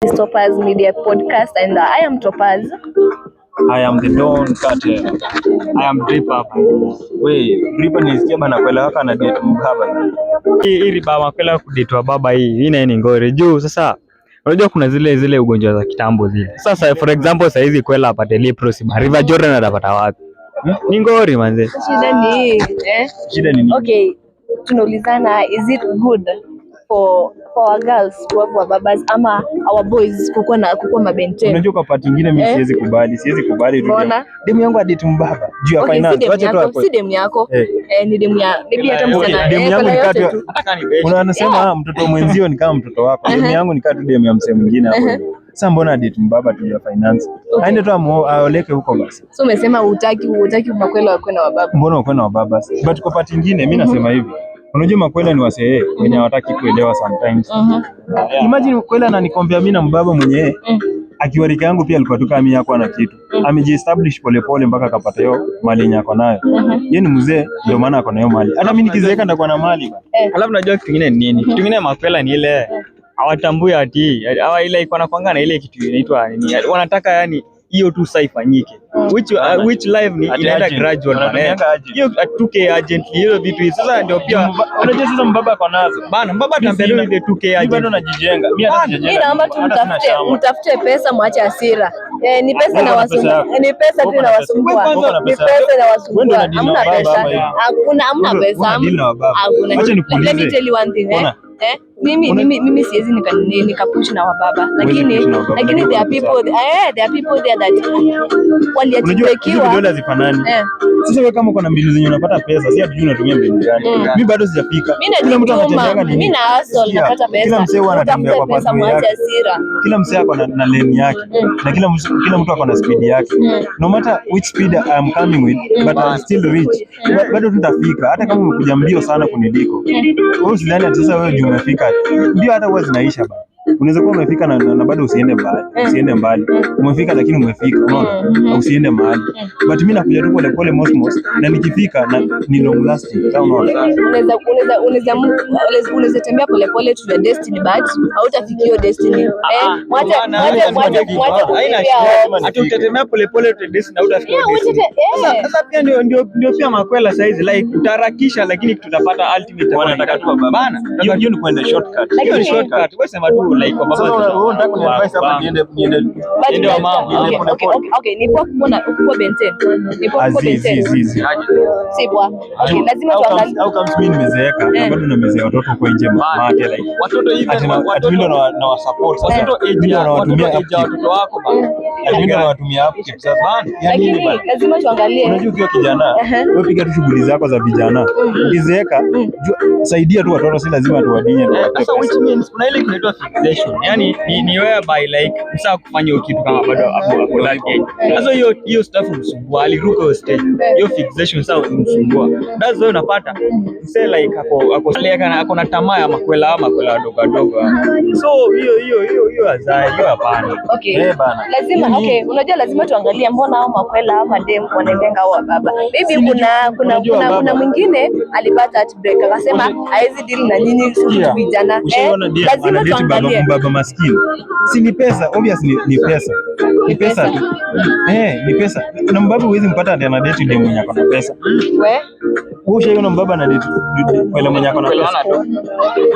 Topaz Media Podcast, and I am Topaz. I am the Don Carter. I am Dripper. Dripper nisikia bana kwela waka na date mbaba. Hii riba makwela kuditwa baba hii ni ngori juu sasa. Unajua kuna zile ugonjwa za kitambo zile. Sasa for example sasa hizi kwela apate leprosy, River Jordan atapata wapi? Ni ngori manze. Shida ni okay, tunaulizana, is it good for our girls kuwa babas ama our boys kukuwa mabente? Unajua kwa part nyingine mimi siwezi kubali tu. Demu yangu adate mbaba juu ya finance. Wacha tu hapo. Si demu yako. Ni demu ya maybe hata msana. Demu yangu ni kati unasema mtoto mwenzio ni kama mtoto wako. Demu yangu ni kati demu ya msee mwingine hapo. Sasa mbona adate mbaba tu ya finance? Aende tu aoleke huko basi. So umesema hutaki makwela wako na wababa. Mbona wako na wababa? But kwa part nyingine mimi nasema hivi. Unajua makwela ni wasee wenye hawataki kuelewa sometimes. Imagine kwela ananikombea mimi na mbaba mwenyewe. Akiwa rika yangu pia alikuwa tu kama mimi yako ana kitu. Amejiestablish polepole mpaka akapata hiyo mali yenye ako nayo. Yeye ni mzee ndio maana ako na hiyo mali. Hata mimi nikizeeka ndakuwa na mali bana. Alafu unajua kitu kingine ni nini? Kitu kingine makwela ni ile hawatambui ati hawa ile iko na kwanga na ile kitu inaitwa nini? Wanataka yani hiyo tu sasa ifanyike. Which live ni inaenda gradual man. Hiyo 2K urgently hiyo vitu hizo sasa ndio pia unajua sasa mbaba kwa nazo. Bana mbaba tambelea ile 2K urgent. Bado najijenga. Mimi naomba tu mtafute pesa mwache hasira. Ni pesa na wasumbua. Ni pesa tu na wasumbua. Ni pesa na wasumbua. Hamna pesa. Hamna pesa. Hakuna. Let me tell you one thing mimi siwezi nikapush na wababa, lakini there are people there that waliachipekiwa dola zifanani. Sasa wewe kama uko na mbinu zenye unapata pesa, si hatujui unatumia mbinu gani. Mimi bado sijafika. Kila mtu anatembea mimi na hustle napata pesa. Kila msee anatembea kwa pesa mwache hasira. Kila msee ako na lane yake na kila mtu ako na speed yake. No matter which speed I am coming with, but I still reach. Bado tutafika hata kama umekuja mbio sana kuniliko. Wewe usidhani ati sasa wewe umefika. Mbio hata huwa zinaisha bana. Unaweza kuwa umefika na bado usiende mbali. Umefika lakini umefika, unaona? Usiende mbali. But mimi nakuja tu pole mosmos na nikifika na ni long lasting. Unaona? Unaweza tembea pole to your destiny but hautafikia your destiny. Mwacha haina shida. Hata utatembea pole to destiny hautafikia destiny. Sasa pia ndio pia makwela size like utaharakisha lakini tutapata ultimate wanataka tu bana. Hiyo ni kwenda shortcut. Hiyo ni shortcut. Wewe sema tu like kwa baba wewe unataka kuniadvise hapa niende wa mama. Okay, ni kwa ukubwa benten. Ni kwa ukubwa benten. Si bwa. Okay, lazima tuangalie. Au kama mimi nimezeeka na bado namezea watoto kwa nje mate like. Watoto hivi watoto ndio na wa support. Watoto age wanatumia watoto wako bana. Ndio wanatumia hapo sasa bana. Lakini lazima tuangalie. Unajua ukiwa kijana, wewe piga tu shughuli zako za vijana. Ukizeeka, saidia tu watoto, si lazima tuwadinye. Sasa which means kuna ile inaitwa fixation. Yani ni whereby like msaka kufanya kitu kama bado hapo like. Sasa hiyo stuff msumbua, aliruka hiyo stage. Hiyo fixation sasa msumbua. That's why unapata say like ako na tamaa ya makwela wadogo. So hiyo azai, hiyo hapana. Okay. Lazima unajua lazima tuangalie mbona hao makwela ama dem wanaendenga au baba. Maybe kuna mwingine alipata heartbreak akasema haizi deal na nyinyi vijana. Lazima tuangalie baba maskini. Si ni pesa, obviously ni pesa. Ni pesa tu. Ni pesa. Na mbaba huwezi mpata ati ana date dem mwenye ako na pesa. Wewe ushaona mbaba na date kwela mwenye ako na pesa.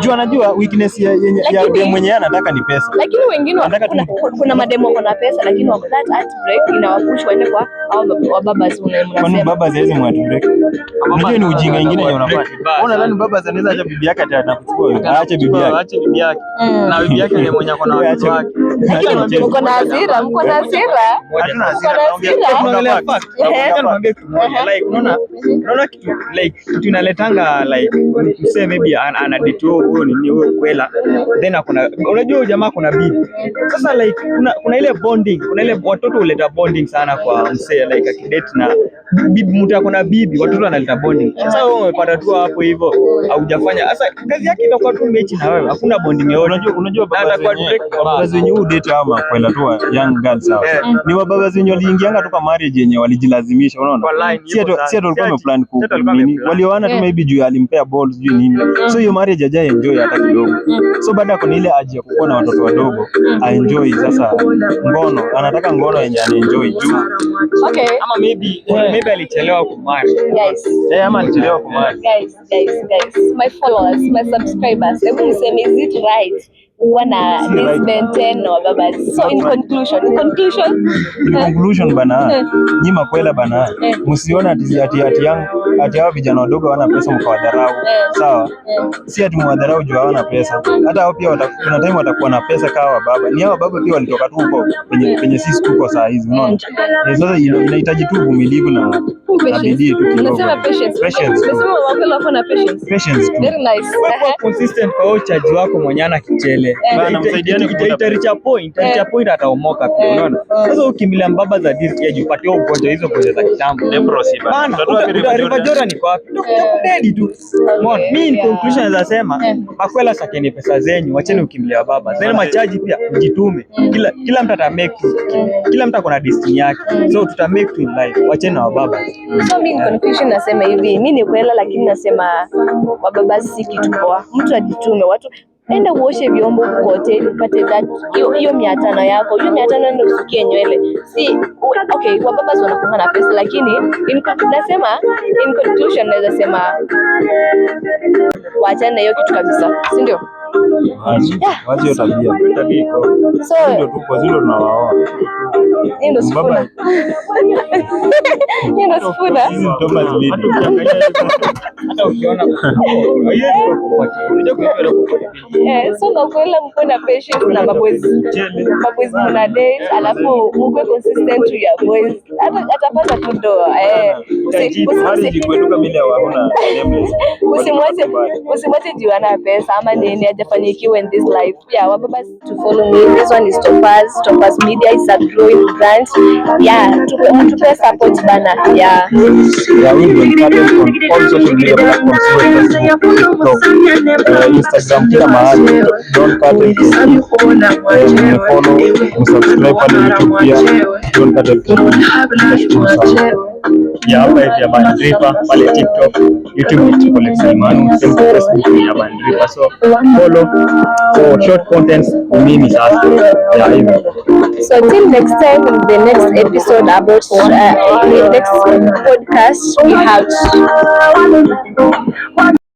Juu anajua weakness ya dem mwenye anataka ni pesa. Lakini wengine kuna mademo wako na pesa lakini wako that heartbreak inawapush waende kwa au baba unasema. Kwani baba hawezi heartbreak? Unajua ni ujinga mwingine yenye unafanya. Unadhani baba anaweza acha bibi yake ati anakuchukua? Aache bibi yake. Na bibi yake ni mwenye ako na watoto wake. Lakini mko na hasira. Hatuna hasira. Tunaongelea fact. Nakwambia kitu moja like unaona kitu like kitu inaletanga like say maybe ana date huo ni kwela then unajua jamaa kuna bibi. Sasa like kuna ile bonding, kuna ile watoto huleta bonding sana kwa msee like akidate na bibi mtu ako na bibi, watoto wanaleta bonding. Sasa wewe umepata tu hapo hivyo haujafanya. Sasa kazi yake itakuwa tu mechi na wewe. Hakuna bonding yoyote. Unajua baba wenye udate ama kwenda tu young girls hao. Ni baba wenye waliingianga tu kwa marriage yenye walijilazimisha, unaona? Si tulikuwa tumeplan walioana tu maybe juu alimpea ball sijui nini. So hiyo marriage haja enjoy hata kidogo. So baada kuna ile haja ya kuwa na watoto wadogo, enjoy sasa ngono. Anataka ngono yenye anaenjoy juu. Okay. Ama maybe alichelewa kumari. Guys. Ama alichelewa kumari. Guys, my followers, my subscribers, hebu niseme, is it right wana this maintain no baba? So in conclusion bana, nyi makwela bana, msiona ati hao vijana wadogo hawana pesa mkawadharau. Sawa, si ati mwadharau juu hawana pesa, hata hao pia kuna time watakuwa na pesa kama baba. Ni hao baba pia walitoka tu huko penye sisi tuko saa hizi, unaona. Sasa inahitaji tu uvumilivu na bidii tu kidogo. Unasema patience. Unasema wakwela wako na patience. Patience tu. Very nice. Consistent kwa charge wako mwenyana kichele. Bana msaidiane Itaricha point ataomoka pia, unaona. Sasa ukimbilia mbaba za diski ajipatie ugonjwa hizo kwa za kitambo. Leprosy bana. River Jordan ni kwa kudedi tu. Umeona? Mimi in conclusion naweza sema makwela sakeni pesa zenyu, wacheni ukimbilia baba. Then machaji pia mjitume. Kila mtu kila mtu akona destiny yake. So tuta make to in life. Wacheni na baba. So mimi in conclusion nasema hivi, mimi ni kwela, lakini nasema wababa si kitu poa. Mtu ajitume, watu enda uoshe vyombo kwa hoteli upate that hiyo 500 yako. Hiyo 500 ndio usikie nywele. Si okay, wababa wanakuwa na pesa, lakini nasema in conclusion naweza sema waachane hiyo kitu kabisa, si ndio? Wacha hiyo tabia iko. So ndio tuko zilo tunawaoa. Ndio sifuna. Ndio sifuna. Hizi mtoba zilidi. Hata ukiona so nakwela mko na patience na maboys mna date, alafu mko consistent to your boys, atapata tu ndo usimwache jiwana pesa ama nini ajafanyikiwa in this life. Yeah, wababa to follow me. This one is Topaz Media is a growing brand. Yeah, tupe support bana. Yeah, we will on all social media platforms, Facebook, TikTok, Instagram, kila mahali. Don't cut it. Follow, subscribe pale YouTube pia. Don't cut it. ya hapa ya Bandripa pale TikTok, YouTube ni Collect Salman, Facebook ni ya Bandripa. So follow for short contents mimi sasa ya hivyo. So till next time in the next episode about the next podcast we have